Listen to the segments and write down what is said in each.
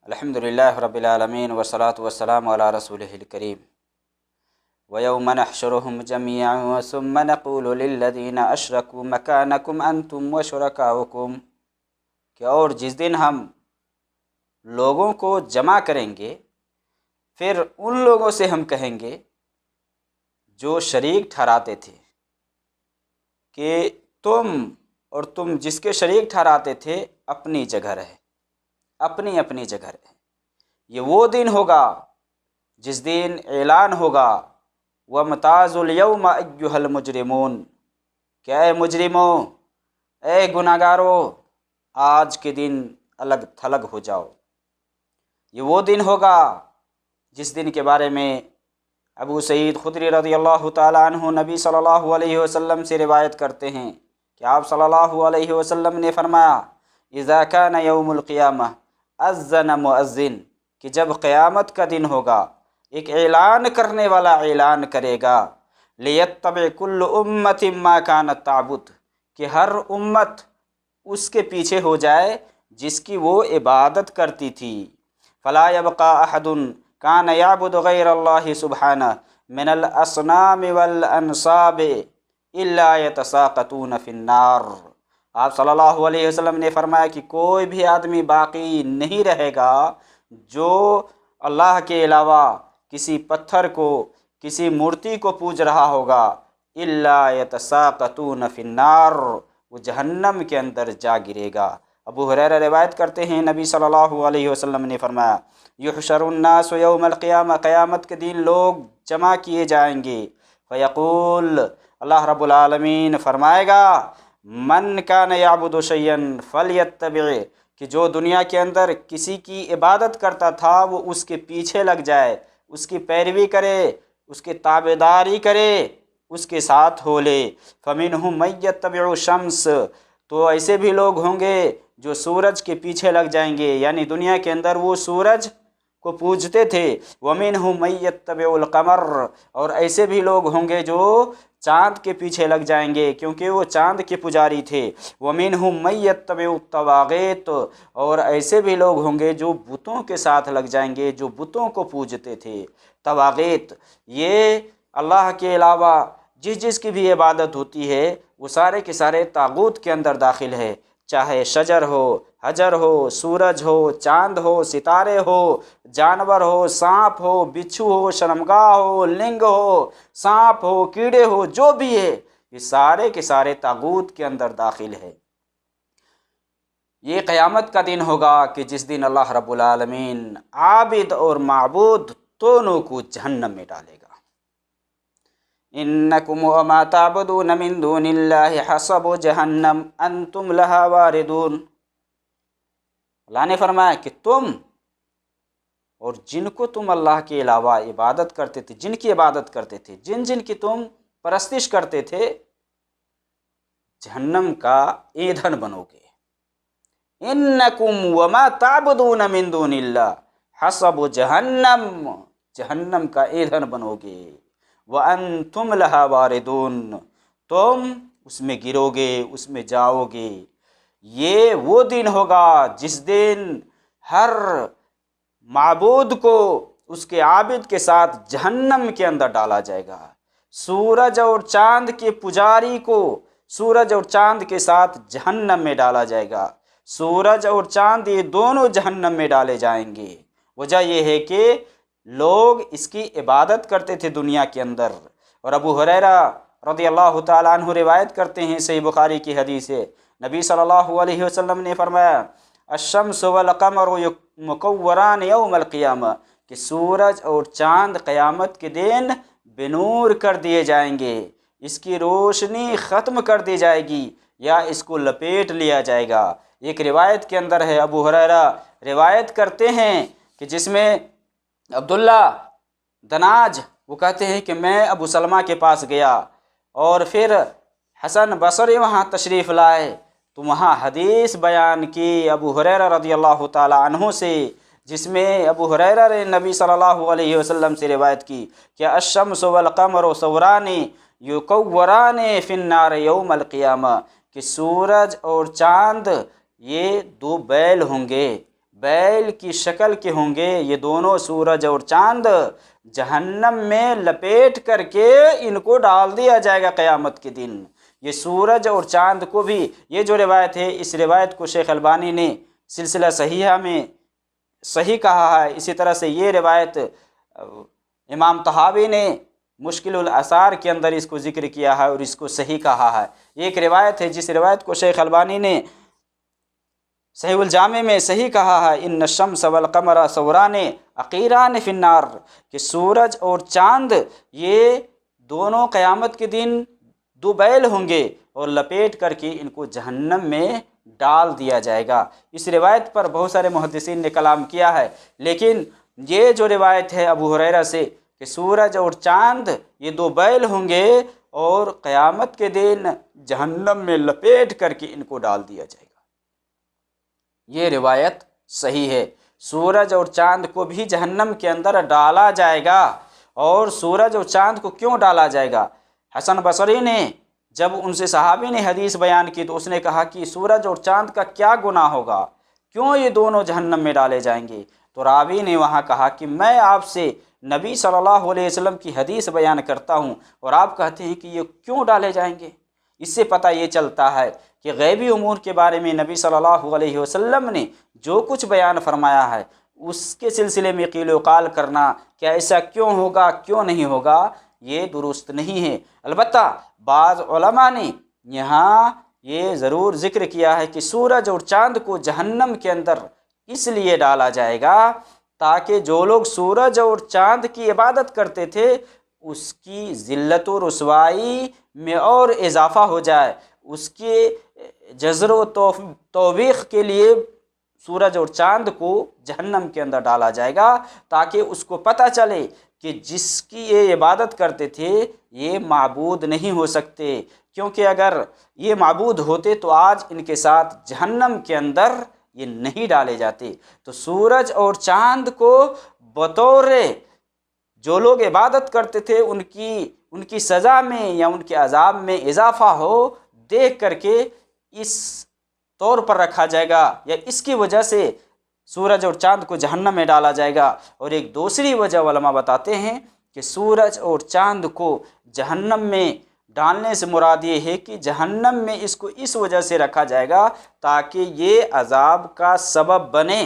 الحمدللہ رب العالمین والصلاة والسلام علی رسولہ الکریم ویوم نحشرهم جميعا ثم نقول للذین اشرکوا مکانکم انتم وشرکاؤکم، کہ اور جس دن ہم لوگوں کو جمع کریں گے پھر ان لوگوں سے ہم کہیں گے جو شریک ٹھہراتے تھے کہ تم جس کے شریک ٹھہراتے تھے اپنی جگہ رہے، اپنی اپنی جگہ رہے۔ یہ وہ دن ہوگا جس دن اعلان ہوگا وَامْتَازُوا الْيَوْمَ أَيُّهَا الْمُجْرِمُونَ، کہ اے مجرموں، اے گناہگاروں، آج کے دن الگ تھلگ ہو جاؤ۔ یہ وہ دن ہوگا جس دن کے بارے میں ابو سعید خدری رضی اللہ تعالیٰ عنہ نبی صلی اللہ علیہ وسلم سے روایت کرتے ہیں کہ آپ صلی اللہ علیہ وسلم نے فرمایا اذا کان یوم القیامہ اذن مؤذن، کہ جب قیامت کا دن ہوگا ایک اعلان کرنے والا اعلان کرے گا لیتبع کل امت ما کانت تعبد، کہ ہر امت اس کے پیچھے ہو جائے جس کی وہ عبادت کرتی تھی۔ فلا یبقى احد کان یعبد غیر اللہ سبحانہ من الاصنام والانصاب الا یتساقطون فی النار۔ آپ صلی اللہ علیہ وسلم نے فرمایا کہ کوئی بھی آدمی باقی نہیں رہے گا جو اللہ کے علاوہ کسی پتھر کو، کسی مورتی کو پوج رہا ہوگا، الا یتساقطون فی النار، وہ جہنم کے اندر جا گرے گا۔ ابو ہریرہ روایت کرتے ہیں نبی صلی اللہ علیہ وسلم نے فرمایا یحشر الناس یوم القیامہ، قیامت کے دن لوگ جمع کیے جائیں گے، فیقول، اللہ رب العالمین فرمائے گا من کان یعبد شیئا فلیتبع، کہ جو دنیا کے اندر کسی کی عبادت کرتا تھا وہ اس کے پیچھے لگ جائے، اس کی پیروی کرے، اس کی تابعداری کرے، اس کے ساتھ ہو لے۔ فمنہم من یتبع الشمس، تو ایسے بھی لوگ ہوں گے جو سورج کے پیچھے لگ جائیں گے، یعنی دنیا کے اندر وہ سورج کو پوجتے تھے۔ وَمِنْهُمْ مَن يَتَّبِعُ الْقَمَرَ، اور ایسے بھی لوگ ہوں گے جو چاند کے پیچھے لگ جائیں گے کیونکہ وہ چاند کے پجاری تھے۔ وَمِنْهُمْ مَن يَتَّبِعُ الطَّوَاغِيتَ، اور ایسے بھی لوگ ہوں گے جو بتوں کے ساتھ لگ جائیں گے، جو بتوں کو پوجتے تھے۔ طواغیت یہ اللہ کے علاوہ جس کی بھی عبادت ہوتی ہے وہ سارے کے سارے طاغوت کے اندر داخل ہے، چاہے شجر ہو، حجر ہو، سورج ہو، چاند ہو، ستارے ہو، جانور ہو، سانپ ہو، بچھو ہو، شرمگاہ ہو، لنگ ہو، سانپ ہو، کیڑے ہو، جو بھی ہے یہ سارے کے سارے طاغوت کے اندر داخل ہے۔ یہ قیامت کا دن ہوگا کہ جس دن اللہ رب العالمین عابد اور معبود دونوں کو جہنم میں ڈالے گا۔ انکم وما تعبدون من دون اللہ حصب جہنم انتم لہا واردون، اللہ نے فرمایا کہ تم اور جن کو تم اللہ کے علاوہ عبادت کرتے تھے، جن کی عبادت کرتے تھے، جن کی تم پرستش کرتے تھے، جہنم کا ایندھن بنو گے۔ انکم وما تعبدون من دون اللہ حصب جہنم، جہنم کا ایندھن بنو گے۔ وانتم لہا واردون، تم اس میں گرو گے، اس میں جاؤ گے۔ یہ وہ دن ہوگا جس دن ہر معبود کو اس کے عابد کے ساتھ جہنم کے اندر ڈالا جائے گا۔ سورج اور چاند کے پجاری کو سورج اور چاند کے ساتھ جہنم میں ڈالا جائے گا۔ سورج اور چاند یہ دونوں جہنم میں ڈالے جائیں گے۔ وجہ یہ ہے کہ لوگ اس کی عبادت کرتے تھے دنیا کے اندر۔ اور ابو ہریرہ رضی اللہ تعالیٰ عنہ روایت کرتے ہیں، صحیح بخاری کی حدیث ہے، نبی صلی اللہ علیہ وسلم نے فرمایا الشمس والقمر مکوران یوم القیامہ، کہ سورج اور چاند قیامت کے دن بنور کر دیے جائیں گے، اس کی روشنی ختم کر دی جائے گی یا اس کو لپیٹ لیا جائے گا۔ ایک روایت کے اندر ہے، ابو ہریرہ روایت کرتے ہیں کہ جس میں عبداللہ دناج وہ کہتے ہیں کہ میں ابو سلمہ کے پاس گیا اور پھر حسن بصری وہاں تشریف لائے تو وہاں حدیث بیان کی ابو ہریرہ رضی اللہ تعالی عنہ سے، جس میں ابو ہریرہ نے نبی صلی اللہ علیہ وسلم سے روایت کی کہ الشمس والقمر ثوران یکوران فی النار یوم القیامہ، کہ سورج اور چاند یہ دو بیل ہوں گے، بیل کی شکل کے ہوں گے، یہ دونوں سورج اور چاند جہنم میں لپیٹ کر کے ان کو ڈال دیا جائے گا قیامت کے دن۔ یہ سورج اور چاند کو بھی، یہ جو روایت ہے، اس روایت کو شیخ البانی نے سلسلہ صحیحہ میں صحیح کہا ہے۔ اسی طرح سے یہ روایت امام طحاوی نے مشکل الاثار کے اندر اس کو ذکر کیا ہے اور اس کو صحیح کہا ہے۔ ایک روایت ہے جس روایت کو شیخ البانی نے صحیح الجامع میں صحیح کہا ہے، ان الشمس والقمر ثوران عقیران فی النار، کہ سورج اور چاند یہ دونوں قیامت کے دن دو بیل ہوں گے اور لپیٹ کر کے ان کو جہنم میں ڈال دیا جائے گا۔ اس روایت پر بہت سارے محدثین نے کلام کیا ہے، لیکن یہ جو روایت ہے ابو ہریرہ سے کہ سورج اور چاند یہ دو بیل ہوں گے اور قیامت کے دن جہنم میں لپیٹ کر کے ان کو ڈال دیا جائے گا، یہ روایت صحیح ہے۔ سورج اور چاند کو بھی جہنم کے اندر ڈالا جائے گا۔ اور سورج اور چاند کو کیوں ڈالا جائے گا؟ حسن بصری نے جب ان سے صحابی نے حدیث بیان کی تو اس نے کہا کہ سورج اور چاند کا کیا گناہ ہوگا، کیوں یہ دونوں جہنم میں ڈالے جائیں گے؟ تو راوی نے وہاں کہا کہ میں آپ سے نبی صلی اللہ علیہ وسلم کی حدیث بیان کرتا ہوں اور آپ کہتے ہیں کہ یہ کیوں ڈالے جائیں گے۔ اس سے پتہ یہ چلتا ہے کہ غیبی امور کے بارے میں نبی صلی اللہ علیہ وسلم نے جو کچھ بیان فرمایا ہے اس کے سلسلے میں قیل و قال کرنا کہ ایسا کیوں ہوگا کیوں نہیں ہوگا، یہ درست نہیں ہے۔ البتہ بعض علماء نے یہاں یہ ضرور ذکر کیا ہے کہ سورج اور چاند کو جہنم کے اندر اس لیے ڈالا جائے گا تاکہ جو لوگ سورج اور چاند کی عبادت کرتے تھے اس کی ذلت و رسوائی میں اور اضافہ ہو جائے، اس کے جزر و توبیخ کے لیے سورج اور چاند کو جہنم کے اندر ڈالا جائے گا تاکہ اس کو پتہ چلے کہ جس کی یہ عبادت کرتے تھے یہ معبود نہیں ہو سکتے، کیونکہ اگر یہ معبود ہوتے تو آج ان کے ساتھ جہنم کے اندر یہ نہیں ڈالے جاتے۔ تو سورج اور چاند کو بطور جو لوگ عبادت کرتے تھے ان کی سزا میں یا ان کے عذاب میں اضافہ ہو دیکھ کر کے اس طور پر رکھا جائے گا، یا اس کی وجہ سے سورج اور چاند کو جہنم میں ڈالا جائے گا۔ اور ایک دوسری وجہ علماء بتاتے ہیں کہ سورج اور چاند کو جہنم میں ڈالنے سے مراد یہ ہے کہ جہنم میں اس کو اس وجہ سے رکھا جائے گا تاکہ یہ عذاب کا سبب بنے،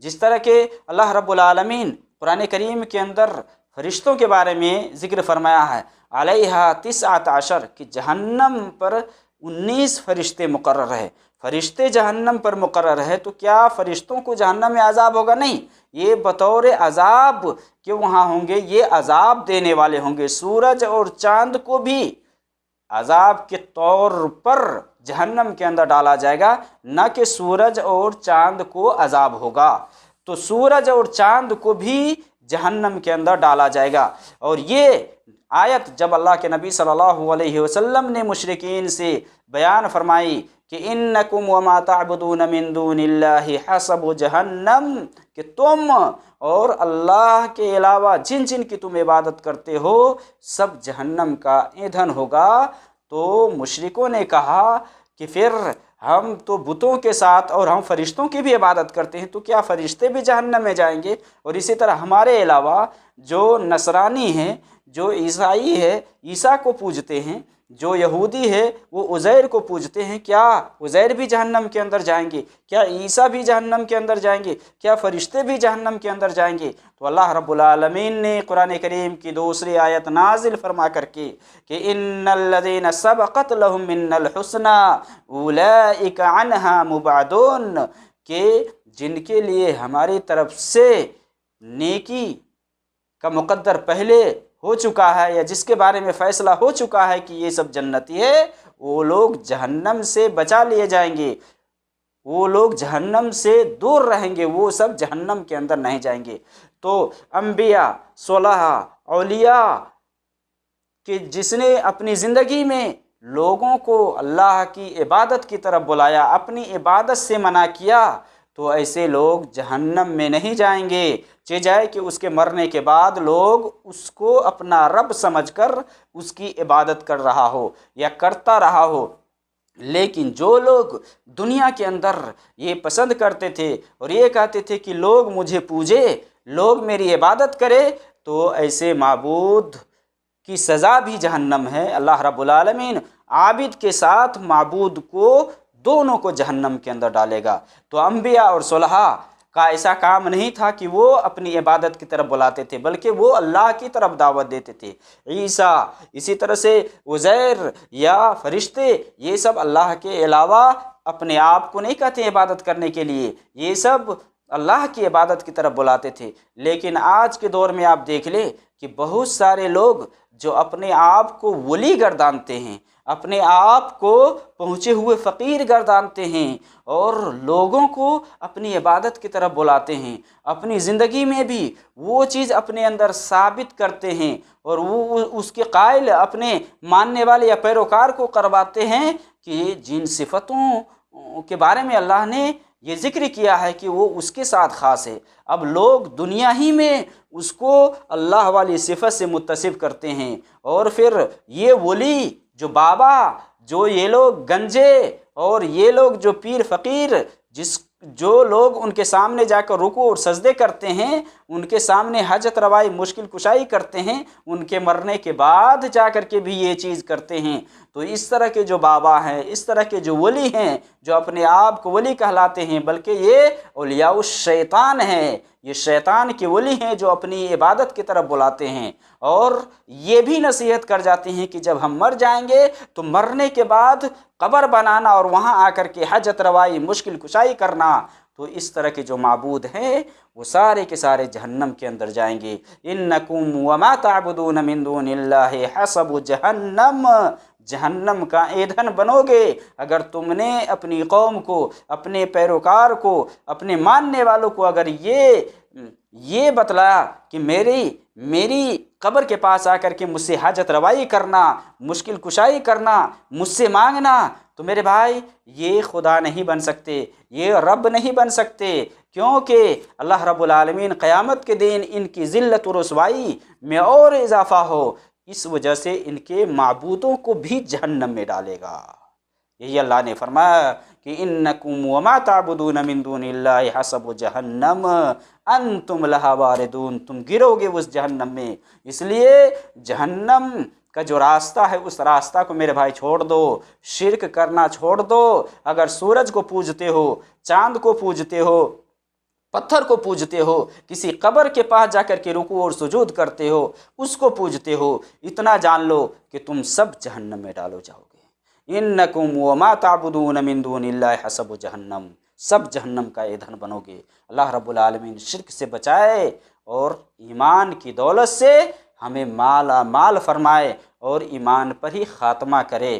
جس طرح کہ اللہ رب العالمین قرآن کریم کے اندر فرشتوں کے بارے میں ذکر فرمایا ہے، علیہا 19 کہ جہنم پر 19 فرشتے مقرر ہے۔ فرشتے جہنم پر مقرر ہے تو کیا فرشتوں کو جہنم میں عذاب ہوگا؟ نہیں، یہ بطور عذاب کہ وہاں ہوں گے، یہ عذاب دینے والے ہوں گے۔ سورج اور چاند کو بھی عذاب کے طور پر جہنم کے اندر ڈالا جائے گا، نہ کہ سورج اور چاند کو عذاب ہوگا۔ تو سورج اور چاند کو بھی جہنم کے اندر ڈالا جائے گا۔ اور یہ آیت جب اللہ کے نبی صلی اللہ علیہ وسلم نے مشرکین سے بیان فرمائی کہ انکم وما تعبدون من دون اللہ حسب جہنم، کہ تم اور اللہ کے علاوہ جن جن کی تم عبادت کرتے ہو سب جہنم کا ایندھن ہوگا، تو مشرکوں نے کہا کہ پھر ہم تو بتوں کے ساتھ اور ہم فرشتوں کی بھی عبادت کرتے ہیں، تو کیا فرشتے بھی جہنم میں جائیں گے؟ اور اسی طرح ہمارے علاوہ جو نصرانی ہیں، جو عیسائی ہے عیسیٰ کو پوجتے ہیں، جو یہودی ہے وہ عزیر کو پوجتے ہیں، کیا عزیر بھی جہنم کے اندر جائیں گے؟ کیا عیسیٰ بھی جہنم کے اندر جائیں گے؟ کیا فرشتے بھی جہنم کے اندر جائیں گے؟ تو اللہ رب العالمین نے قرآن کریم کی دوسری آیت نازل فرما کر کے کہ ان الذین سبقت لهم من الحسنى اولئک عنہا مبعدون، کہ جن کے لیے ہماری طرف سے نیکی کا مقدر پہلے ہو چکا ہے یا جس کے بارے میں فیصلہ ہو چکا ہے کہ یہ سب جنتی ہے، وہ لوگ جہنم سے بچا لیے جائیں گے، وہ لوگ جہنم سے دور رہیں گے، وہ سب جہنم کے اندر نہیں جائیں گے۔ تو انبیاء، صلحاء، اولیاء کہ جس نے اپنی زندگی میں لوگوں کو اللہ کی عبادت کی طرف بلایا، اپنی عبادت سے منع کیا، تو ایسے لوگ جہنم میں نہیں جائیں گے، چہ جائے کہ اس کے مرنے کے بعد لوگ اس کو اپنا رب سمجھ کر اس کی عبادت کر رہا ہو یا کرتا رہا ہو، لیکن جو لوگ دنیا کے اندر یہ پسند کرتے تھے اور یہ کہتے تھے کہ لوگ مجھے پوجے، لوگ میری عبادت کرے، تو ایسے معبود کی سزا بھی جہنم ہے۔ اللہ رب العالمین عابد کے ساتھ معبود کو دونوں کو جہنم کے اندر ڈالے گا۔ تو انبیاء اور صلحاء کا ایسا کام نہیں تھا کہ وہ اپنی عبادت کی طرف بلاتے تھے، بلکہ وہ اللہ کی طرف دعوت دیتے تھے۔ عیسیٰ، اسی طرح سے عزیر یا فرشتے، یہ سب اللہ کے علاوہ اپنے آپ کو نہیں کہتے عبادت کرنے کے لیے، یہ سب اللہ کی عبادت کی طرف بلاتے تھے۔ لیکن آج کے دور میں آپ دیکھ لیں کہ بہت سارے لوگ جو اپنے آپ کو ولی گردانتے ہیں، اپنے آپ کو پہنچے ہوئے فقیر گردانتے ہیں اور لوگوں کو اپنی عبادت کی طرف بلاتے ہیں، اپنی زندگی میں بھی وہ چیز اپنے اندر ثابت کرتے ہیں اور وہ اس کے قائل اپنے ماننے والے یا پیروکار کو کرواتے ہیں کہ جن صفتوں کے بارے میں اللہ نے یہ ذکر کیا ہے کہ وہ اس کے ساتھ خاص ہے، اب لوگ دنیا ہی میں اس کو اللہ والی صفت سے متصف کرتے ہیں۔ اور پھر یہ ولی، جو بابا، جو یہ لوگ گنجے اور یہ لوگ جو پیر فقیر، جو لوگ ان کے سامنے جا کر رکوع اور سجدے کرتے ہیں، ان کے سامنے حاجت روائی مشکل کشائی کرتے ہیں، ان کے مرنے کے بعد جا کر کے بھی یہ چیز کرتے ہیں۔ تو اس طرح کے جو بابا ہیں، اس طرح کے جو ولی ہیں، جو اپنے آپ کو ولی کہلاتے ہیں، بلکہ یہ اولیاء الشیطان ہیں، یہ شیطان کے ولی ہیں جو اپنی عبادت کی طرف بلاتے ہیں، اور یہ بھی نصیحت کر جاتے ہیں کہ جب ہم مر جائیں گے تو مرنے کے بعد قبر بنانا اور وہاں آ کر کے حاجت روائی مشکل کشائی کرنا۔ تو اس طرح کے جو معبود ہیں وہ سارے کے سارے جہنم کے اندر جائیں گے۔ انکم وما تعبدون من دون اللہ حسب جہنم، جہنم کا ایندھن بنو گے اگر تم نے اپنی قوم کو، اپنے پیروکار کو، اپنے ماننے والوں کو اگر یہ بتلایا کہ میری قبر کے پاس آ کر کے مجھ سے حاجت روائی کرنا، مشکل کشائی کرنا، مجھ سے مانگنا، تو میرے بھائی یہ خدا نہیں بن سکتے، یہ رب نہیں بن سکتے، کیونکہ اللہ رب العالمین قیامت کے دن ان کی ذلت و رسوائی میں اور اضافہ ہو، اس وجہ سے ان کے معبودوں کو بھی جہنم میں ڈالے گا۔ یہی اللہ نے فرمایا کہ انکم وما تعبدون من دون اللہ حسب جہنم انتم لہا واردون، تم گرو گے اس جہنم میں۔ اس لیے جہنم کا جو راستہ ہے اس راستہ کو میرے بھائی چھوڑ دو، شرک کرنا چھوڑ دو۔ اگر سورج کو پوجتے ہو، چاند کو پوجتے ہو، پتھر کو پوجتے ہو، کسی قبر کے پاس جا کر کے رکوع اور سجود کرتے ہو، اس کو پوجتے ہو، اتنا جان لو کہ تم سب جہنم میں ڈالو جاؤ گے۔ انکم وما تعبدون من دون اللہ حسب جہنم، سب جہنم کا ایندھن بنو گے۔ اللہ رب العالمین شرک سے بچائے اور ایمان کی دولت سے ہمیں مالا مال فرمائے اور ایمان پر ہی خاتمہ کرے۔